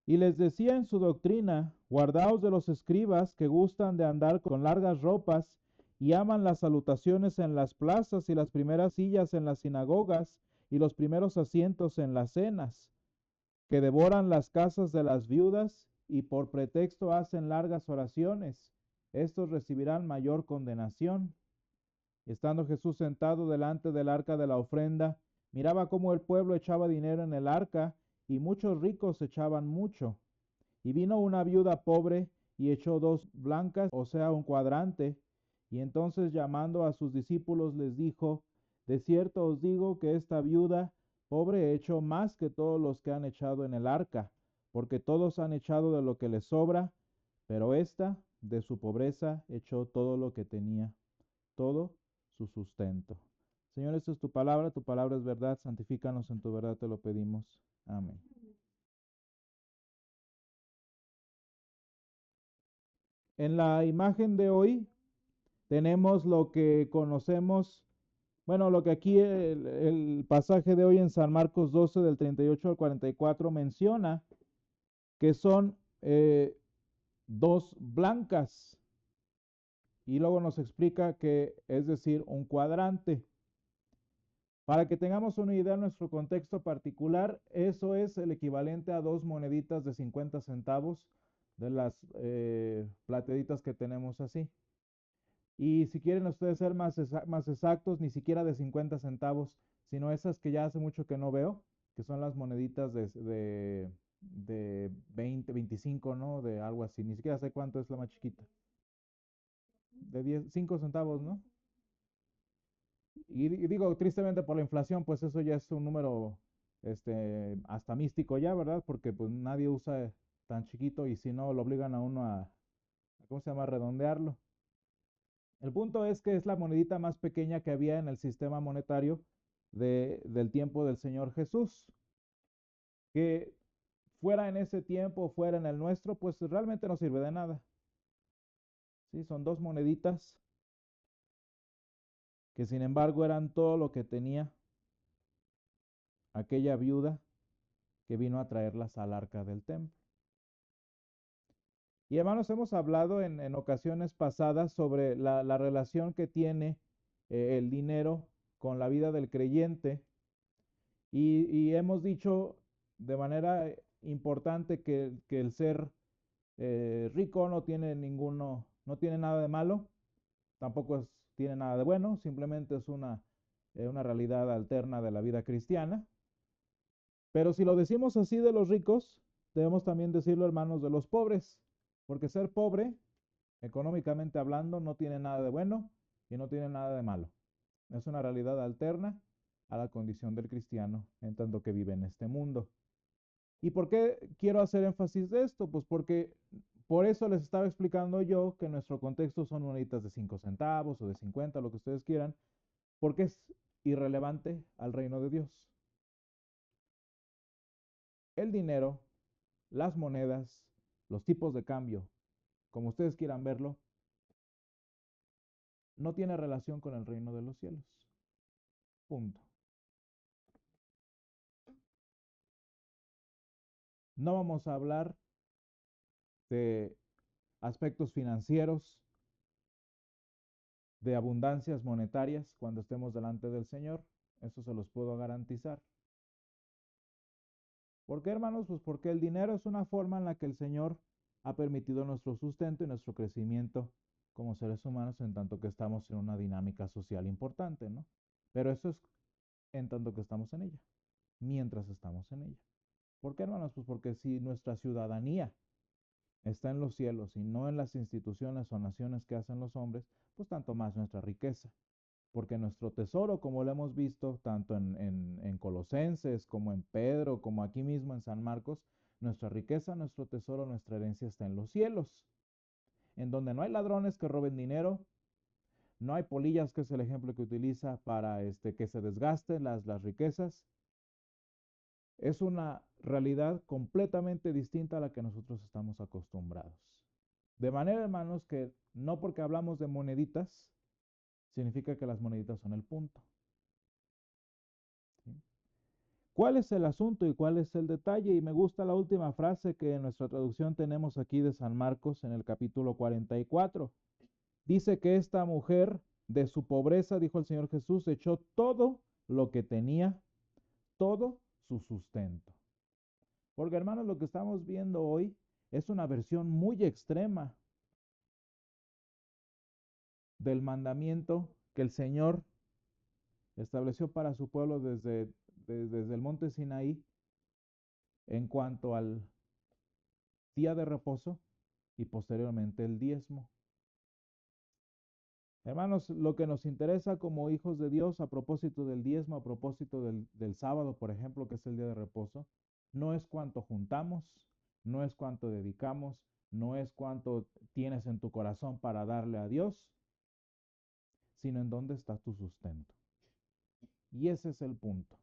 Y les decía en su doctrina, guardaos de los escribas que gustan de andar con largas ropas y aman las salutaciones en las plazas y las primeras sillas en las sinagogas y los primeros asientos en las cenas, que devoran las casas de las viudas y por pretexto hacen largas oraciones. Estos recibirán mayor condenación. Y estando Jesús sentado delante del arca de la ofrenda, miraba cómo el pueblo echaba dinero en el arca y muchos ricos echaban mucho. Y vino una viuda pobre y echó 2 blancas, o sea, un cuadrante. Y entonces llamando a sus discípulos les dijo, de cierto os digo que esta viuda pobre echó más que todos los que han echado en el arca, porque todos han echado de lo que les sobra, pero ésta de su pobreza echó todo lo que tenía, todo su sustento. Señor, esta es tu palabra es verdad, santifícanos en tu verdad, te lo pedimos. Amén. En la imagen de hoy tenemos lo que conocemos, bueno, lo que aquí el pasaje de hoy en San Marcos 12 del 38 al 44 menciona, que son 2 blancas, y luego nos explica que es decir, un cuadrante. Para que tengamos una idea de nuestro contexto particular, eso es el equivalente a 2 moneditas de 50 centavos de las plateaditas que tenemos así. Y si quieren ustedes ser más exactos, ni siquiera de 50 centavos, sino esas que ya hace mucho que no veo, que son las moneditas de 20, 25, ¿no? De algo así. Ni siquiera sé cuánto es la más chiquita. De 10, 5 centavos, ¿no? Y digo, tristemente por la inflación, pues eso ya es un número hasta místico ya, ¿verdad? Porque pues nadie usa tan chiquito y si no lo obligan a uno a ¿cómo se llama? Redondearlo. El punto es que es la monedita más pequeña que había en el sistema monetario del tiempo del Señor Jesús. Que fuera en ese tiempo, fuera en el nuestro, pues realmente no sirve de nada. ¿Sí? Son 2 moneditas que sin embargo eran todo lo que tenía aquella viuda que vino a traerlas al arca del templo. Y hermanos, hemos hablado en ocasiones pasadas sobre la relación que tiene el dinero con la vida del creyente. Y hemos dicho de manera importante que el ser rico no tiene nada de malo, tampoco tiene nada de bueno, simplemente es una realidad alterna de la vida cristiana. Pero si lo decimos así de los ricos, debemos también decirlo, hermanos, de los pobres, porque ser pobre, económicamente hablando, no tiene nada de bueno y no tiene nada de malo. Es una realidad alterna a la condición del cristiano en tanto que vive en este mundo. ¿Y por qué quiero hacer énfasis de esto? Pues porque por eso les estaba explicando yo que nuestro contexto son moneditas de 5 centavos o de 50, lo que ustedes quieran, porque es irrelevante al reino de Dios. El dinero, las monedas, los tipos de cambio, como ustedes quieran verlo, no tiene relación con el reino de los cielos. Punto. No vamos a hablar de aspectos financieros, de abundancias monetarias cuando estemos delante del Señor. Eso se los puedo garantizar. ¿Por qué, hermanos? Pues porque el dinero es una forma en la que el Señor ha permitido nuestro sustento y nuestro crecimiento como seres humanos en tanto que estamos en una dinámica social importante, ¿no? Pero eso es en tanto que estamos en ella, mientras estamos en ella. ¿Por qué, hermanos? Pues porque si nuestra ciudadanía está en los cielos y no en las instituciones o naciones que hacen los hombres, pues tanto más nuestra riqueza. Porque nuestro tesoro, como lo hemos visto tanto en Colosenses como en Pedro, como aquí mismo en San Marcos, nuestra riqueza, nuestro tesoro, nuestra herencia está en los cielos, en donde no hay ladrones que roben dinero, no hay polillas, que es el ejemplo que utiliza para que se desgasten las riquezas. Es una realidad completamente distinta a la que nosotros estamos acostumbrados. De manera, hermanos, que no porque hablamos de moneditas, significa que las moneditas son el punto. ¿Sí? ¿Cuál es el asunto y cuál es el detalle? Y me gusta la última frase que en nuestra traducción tenemos aquí de San Marcos en el capítulo 44. Dice que esta mujer de su pobreza, dijo el Señor Jesús, echó todo lo que tenía, todo su sustento. Porque hermanos, lo que estamos viendo hoy es una versión muy extrema del mandamiento que el Señor estableció para su pueblo desde el monte Sinaí en cuanto al día de reposo y posteriormente el diezmo. Hermanos, lo que nos interesa como hijos de Dios a propósito del diezmo, a propósito del sábado, por ejemplo, que es el día de reposo, no es cuánto juntamos, no es cuánto dedicamos, no es cuánto tienes en tu corazón para darle a Dios, sino en dónde está tu sustento. Y ese es el punto.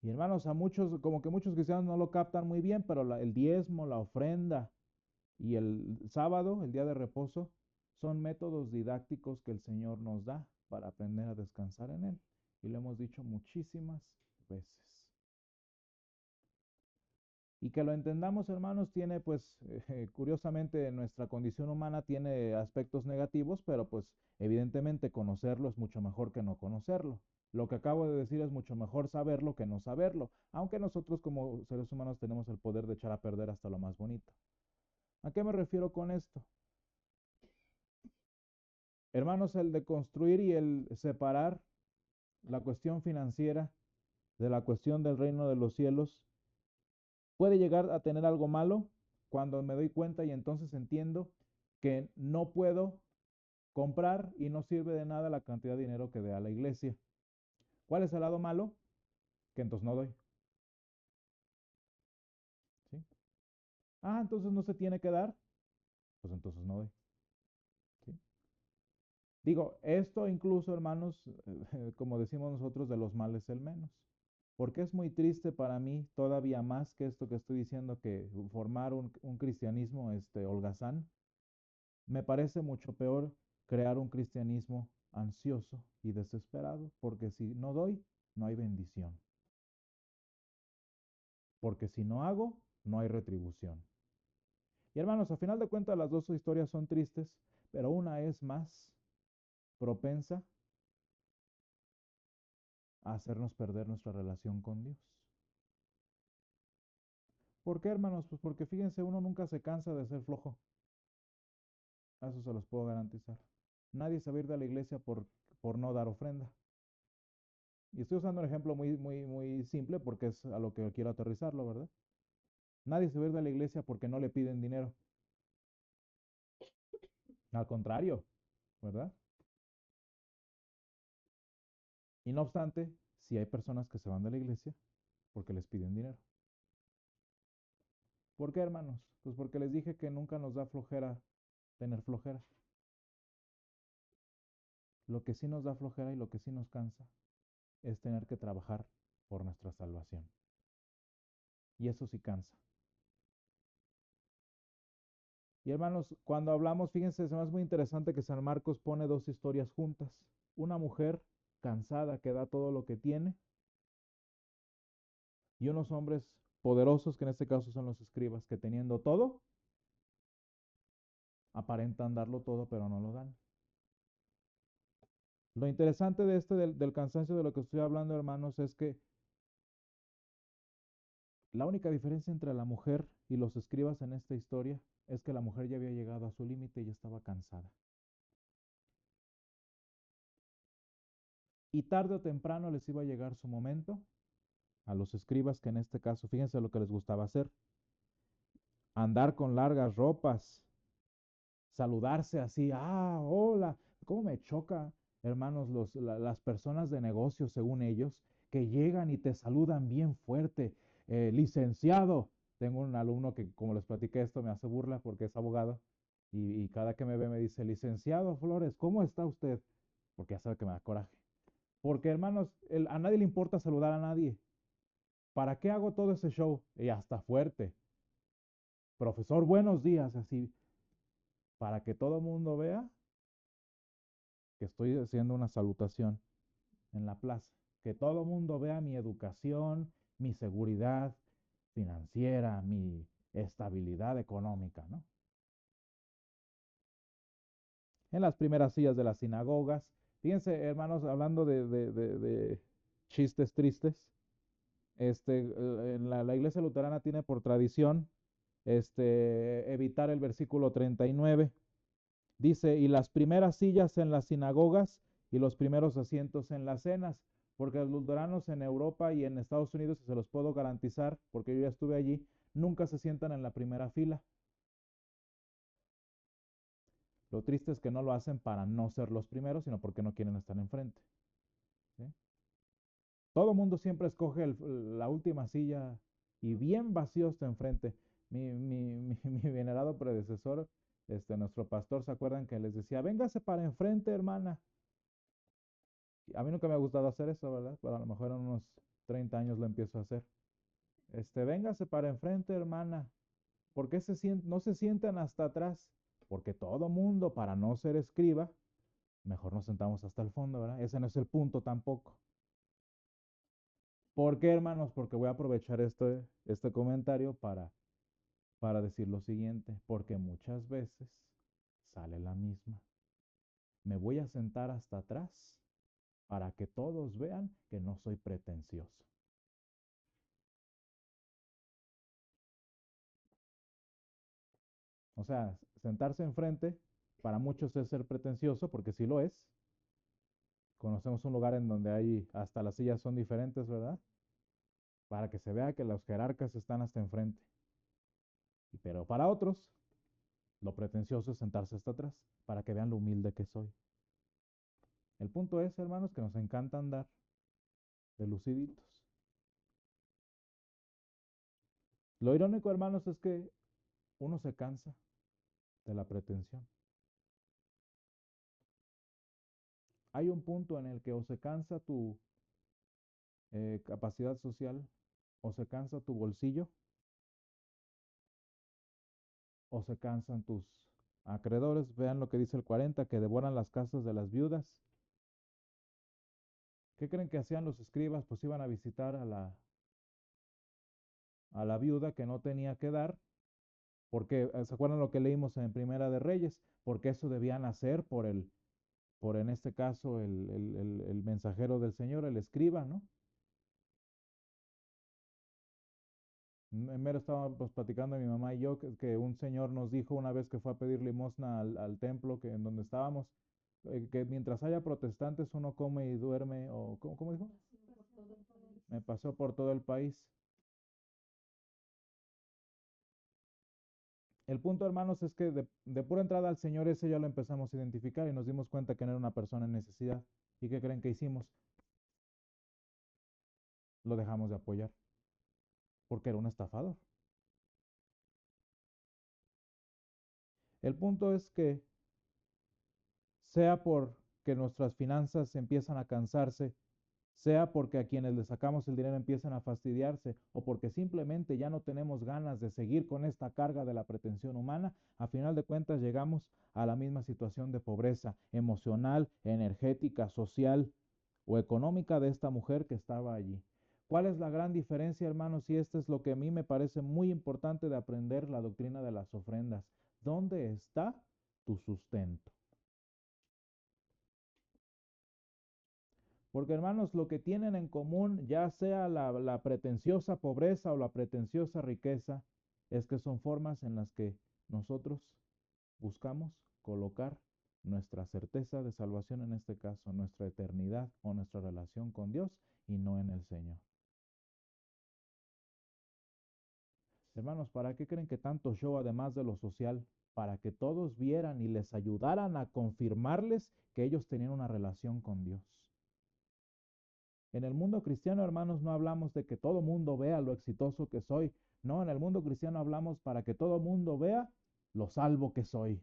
Y hermanos, a muchos, como que muchos cristianos no lo captan muy bien, pero el diezmo, la ofrenda y el sábado, el día de reposo, son métodos didácticos que el Señor nos da para aprender a descansar en Él. Y lo hemos dicho muchísimas veces. Y que lo entendamos, hermanos, tiene pues, curiosamente, nuestra condición humana tiene aspectos negativos, pero pues evidentemente conocerlo es mucho mejor que no conocerlo. Lo que acabo de decir es mucho mejor saberlo que no saberlo, aunque nosotros como seres humanos tenemos el poder de echar a perder hasta lo más bonito. ¿A qué me refiero con esto? Hermanos, el de construir y el separar la cuestión financiera de la cuestión del reino de los cielos puede llegar a tener algo malo cuando me doy cuenta y entonces entiendo que no puedo comprar y no sirve de nada la cantidad de dinero que dé a la iglesia. ¿Cuál es el lado malo? Que entonces no doy. ¿Sí? Ah, entonces no se tiene que dar, pues entonces no doy. ¿Sí? Digo, esto incluso, hermanos, como decimos nosotros, de los males el menos. Porque es muy triste para mí, todavía más que esto que estoy diciendo, que formar un cristianismo holgazán, me parece mucho peor crear un cristianismo ansioso y desesperado, porque si no doy, no hay bendición. Porque si no hago, no hay retribución. Y hermanos, a final de cuentas las dos historias son tristes, pero una es más propensa a hacernos perder nuestra relación con Dios. ¿Por qué, hermanos? Pues porque fíjense, uno nunca se cansa de ser flojo. Eso se los puedo garantizar. Nadie se va a ir de la iglesia por no dar ofrenda. Y estoy usando un ejemplo muy simple porque es a lo que quiero aterrizarlo, ¿verdad? Nadie se va a ir de la iglesia porque no le piden dinero. Al contrario, ¿verdad? Y no obstante, si hay personas que se van de la iglesia porque les piden dinero. ¿Por qué, hermanos? Pues porque les dije que nunca nos da flojera tener flojera. Lo que sí nos da flojera y lo que sí nos cansa es tener que trabajar por nuestra salvación. Y eso sí cansa. Y hermanos, cuando hablamos, fíjense, es más muy interesante que San Marcos pone dos historias juntas. Una mujer cansada que da todo lo que tiene y unos hombres poderosos, que en este caso son los escribas, que teniendo todo, aparentan darlo todo, pero no lo dan. Lo interesante de del cansancio de lo que estoy hablando, hermanos, es que la única diferencia entre la mujer y los escribas en esta historia es que la mujer ya había llegado a su límite y ya estaba cansada. Y tarde o temprano les iba a llegar su momento a los escribas, que en este caso, fíjense lo que les gustaba hacer: andar con largas ropas, saludarse así, hola. ¿Cómo me choca, hermanos, las personas de negocios, según ellos, que llegan y te saludan bien fuerte? Licenciado. Tengo un alumno que, como les platiqué esto, me hace burla porque es abogado y cada que me ve me dice, licenciado Flores, ¿cómo está usted? Porque ya sabe que me da coraje. Porque, hermanos, a nadie le importa saludar a nadie. ¿Para qué hago todo ese show? Y hasta fuerte. Profesor, buenos días, así, para que todo el mundo vea que estoy haciendo una salutación en la plaza. que todo mundo vea mi educación, mi seguridad financiera, mi estabilidad económica, ¿no? En las primeras sillas de las sinagogas, fíjense, hermanos, hablando de chistes tristes, en la iglesia luterana tiene por tradición evitar el versículo 39. Dice, y las primeras sillas en las sinagogas y los primeros asientos en las cenas, porque los luteranos en Europa y en Estados Unidos, y se los puedo garantizar, porque yo ya estuve allí, nunca se sientan en la primera fila. Lo triste es que no lo hacen para no ser los primeros, sino porque no quieren estar enfrente. ¿Sí? Todo mundo siempre escoge la última silla y bien vacío está enfrente. Mi venerado predecesor, nuestro pastor, ¿se acuerdan que les decía, véngase para enfrente, hermana? A mí nunca me ha gustado hacer eso, ¿verdad? Pero a lo mejor en unos 30 años lo empiezo a hacer. Véngase para enfrente, hermana. ¿Por qué no se sientan hasta atrás? Porque todo mundo, para no ser escriba, mejor nos sentamos hasta el fondo, ¿verdad? Ese no es el punto tampoco. ¿Por qué, hermanos? Porque voy a aprovechar este comentario para decir lo siguiente. Porque muchas veces sale la misma. Me voy a sentar hasta atrás para que todos vean que no soy pretencioso. O sea, sentarse enfrente para muchos es ser pretencioso, porque sí lo es. Conocemos un lugar en donde hay hasta las sillas son diferentes, ¿verdad? Para que se vea que los jerarcas están hasta enfrente. Pero para otros, lo pretencioso es sentarse hasta atrás, para que vean lo humilde que soy. El punto es, hermanos, que nos encanta andar de luciditos. Lo irónico, hermanos, es que uno se cansa de la pretensión. Hay un punto en el que o se cansa tu capacidad social, o se cansa tu bolsillo, o se cansan tus acreedores. Vean lo que dice el 40, que devoran las casas de las viudas. ¿Qué creen que hacían los escribas? Pues iban a visitar a la viuda que no tenía que dar, porque, ¿se acuerdan lo que leímos en Primera de Reyes? Porque eso debían hacer por en este caso, el mensajero del Señor, el escriba, ¿no? En mero estábamos platicando mi mamá y yo que un señor nos dijo una vez que fue a pedir limosna al templo que en donde estábamos, que mientras haya protestantes uno come y duerme, o ¿cómo dijo? Me pasó por todo el país. El punto, hermanos, es que de pura entrada al Señor ese ya lo empezamos a identificar y nos dimos cuenta que no era una persona en necesidad. ¿Y qué creen que hicimos? Lo dejamos de apoyar, porque era un estafador. El punto es que sea porque nuestras finanzas empiezan a cansarse, sea porque a quienes le sacamos el dinero empiezan a fastidiarse o porque simplemente ya no tenemos ganas de seguir con esta carga de la pretensión humana, a final de cuentas llegamos a la misma situación de pobreza emocional, energética, social o económica de esta mujer que estaba allí. ¿Cuál es la gran diferencia, hermanos? Y esto es lo que a mí me parece muy importante de aprender la doctrina de las ofrendas. ¿Dónde está tu sustento? Porque hermanos, lo que tienen en común, ya sea la pretenciosa pobreza o la pretenciosa riqueza, es que son formas en las que nosotros buscamos colocar nuestra certeza de salvación, en este caso, nuestra eternidad o nuestra relación con Dios y no en el Señor. Hermanos, ¿para qué creen que tanto show además de lo social? Para que todos vieran y les ayudaran a confirmarles que ellos tenían una relación con Dios. En el mundo cristiano, hermanos, no hablamos de que todo mundo vea lo exitoso que soy. No, en el mundo cristiano hablamos para que todo mundo vea lo salvo que soy.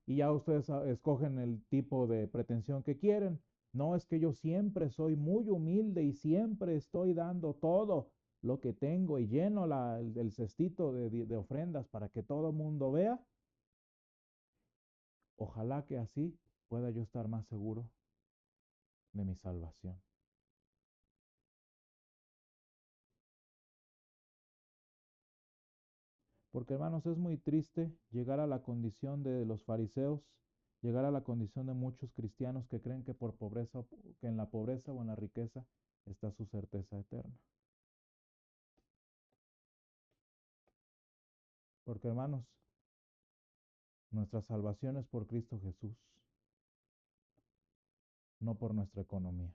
Y ya ustedes escogen el tipo de pretensión que quieren. No, es que yo siempre soy muy humilde y siempre estoy dando todo lo que tengo y lleno el cestito de ofrendas para que todo mundo vea. Ojalá que así pueda yo estar más seguro de mi salvación. Porque hermanos, es muy triste llegar a la condición de los fariseos, llegar a la condición de muchos cristianos que creen que por pobreza, que en la pobreza o en la riqueza está su certeza eterna. Porque hermanos, nuestra salvación es por Cristo Jesús, no por nuestra economía.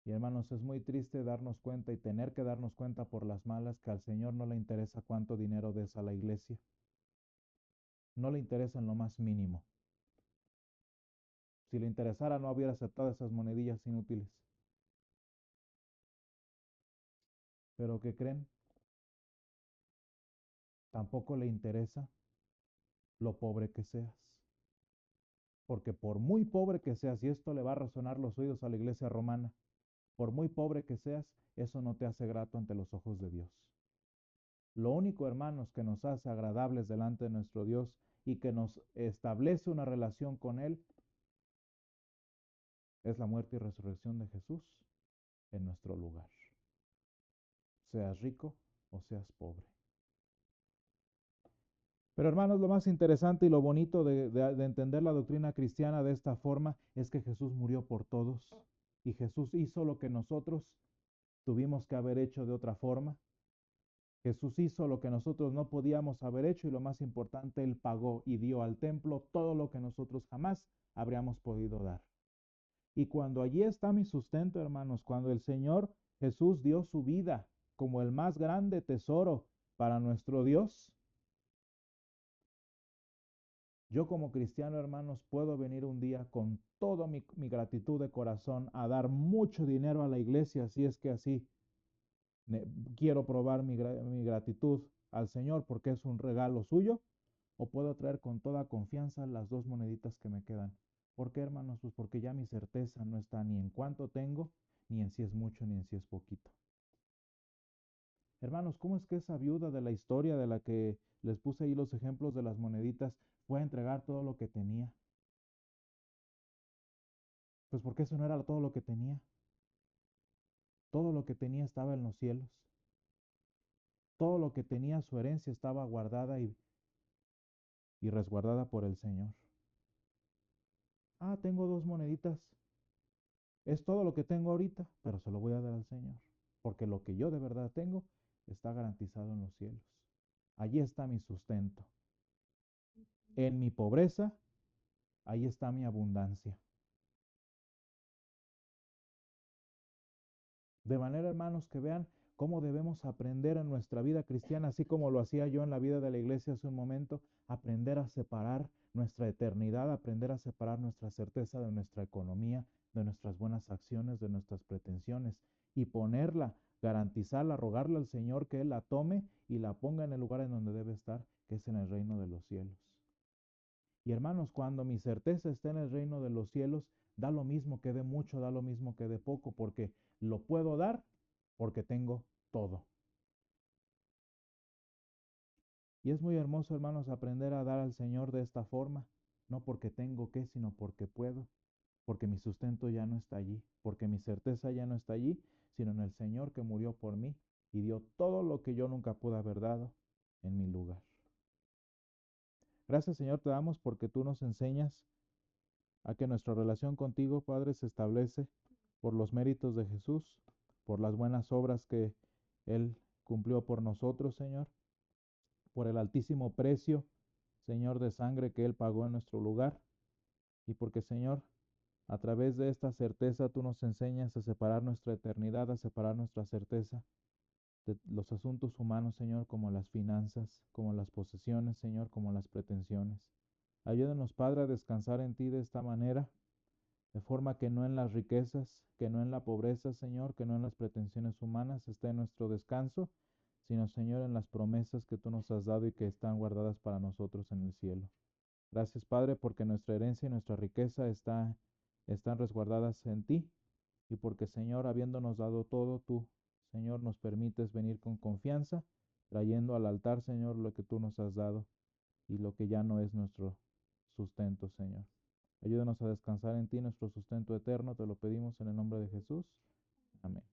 Y hermanos, es muy triste darnos cuenta y tener que darnos cuenta por las malas que al Señor no le interesa cuánto dinero des a la iglesia. No le interesa en lo más mínimo. Si le interesara, no hubiera aceptado esas monedillas inútiles. Pero ¿qué creen? Tampoco le interesa lo pobre que seas. Porque por muy pobre que seas, y esto le va a resonar los oídos a la iglesia romana, por muy pobre que seas, eso no te hace grato ante los ojos de Dios. Lo único, hermanos, que nos hace agradables delante de nuestro Dios y que nos establece una relación con Él es la muerte y resurrección de Jesús en nuestro lugar. Seas rico o seas pobre. Pero hermanos, lo más interesante y lo bonito de entender la doctrina cristiana de esta forma es que Jesús murió por todos y Jesús hizo lo que nosotros tuvimos que haber hecho de otra forma. Jesús hizo lo que nosotros no podíamos haber hecho y lo más importante, Él pagó y dio al templo todo lo que nosotros jamás habríamos podido dar. Y cuando allí está mi sustento, hermanos, cuando el Señor Jesús dio su vida como el más grande tesoro para nuestro Dios, yo como cristiano, hermanos, puedo venir un día con toda mi gratitud de corazón a dar mucho dinero a la iglesia, si es que así quiero probar mi gratitud al Señor porque es un regalo suyo, o puedo traer con toda confianza las dos moneditas que me quedan. ¿Por qué, hermanos? Pues porque ya mi certeza no está ni en cuánto tengo, ni en si es mucho, ni en si es poquito. Hermanos, ¿cómo es que esa viuda de la historia de la que les puse ahí los ejemplos de las moneditas fue a entregar todo lo que tenía? Pues porque eso no era todo lo que tenía. Todo lo que tenía estaba en los cielos. Todo lo que tenía, su herencia estaba guardada y resguardada por el Señor. Ah, tengo dos moneditas. Es todo lo que tengo ahorita, pero se lo voy a dar al Señor. Porque lo que yo de verdad tengo está garantizado en los cielos. Allí está mi sustento. En mi pobreza, ahí está mi abundancia. De manera, hermanos, que vean cómo debemos aprender en nuestra vida cristiana, así como lo hacía yo en la vida de la iglesia hace un momento, aprender a separar nuestra eternidad, aprender a separar nuestra certeza de nuestra economía, de nuestras buenas acciones, de nuestras pretensiones, y ponerla, garantizarla, rogarle al Señor que Él la tome y la ponga en el lugar en donde debe estar, que es en el reino de los cielos. Y hermanos, cuando mi certeza está en el reino de los cielos, da lo mismo que dé mucho, da lo mismo que dé poco, porque lo puedo dar porque tengo todo. Y es muy hermoso, hermanos, aprender a dar al Señor de esta forma, no porque tengo que, sino porque puedo, porque mi sustento ya no está allí, porque mi certeza ya no está allí, sino en el Señor que murió por mí y dio todo lo que yo nunca pude haber dado en mi lugar. Gracias, Señor, te damos porque tú nos enseñas a que nuestra relación contigo, Padre, se establece por los méritos de Jesús, por las buenas obras que Él cumplió por nosotros, Señor, por el altísimo precio, Señor, de sangre que Él pagó en nuestro lugar, y porque, Señor, a través de esta certeza tú nos enseñas a separar nuestra eternidad, a separar nuestra certeza de los asuntos humanos, Señor, como las finanzas, como las posesiones, Señor, como las pretensiones. Ayúdanos, Padre, a descansar en ti de esta manera, de forma que no en las riquezas, que no en la pobreza, Señor, que no en las pretensiones humanas esté nuestro descanso, sino, Señor, en las promesas que tú nos has dado y que están guardadas para nosotros en el cielo. Gracias, Padre, porque nuestra herencia y nuestra riqueza están resguardadas en ti y porque, Señor, habiéndonos dado todo, tú, Señor, nos permites venir con confianza, trayendo al altar, Señor, lo que tú nos has dado y lo que ya no es nuestro, sustento, Señor. Ayúdanos a descansar en ti, nuestro sustento eterno. Te lo pedimos en el nombre de Jesús. Amén.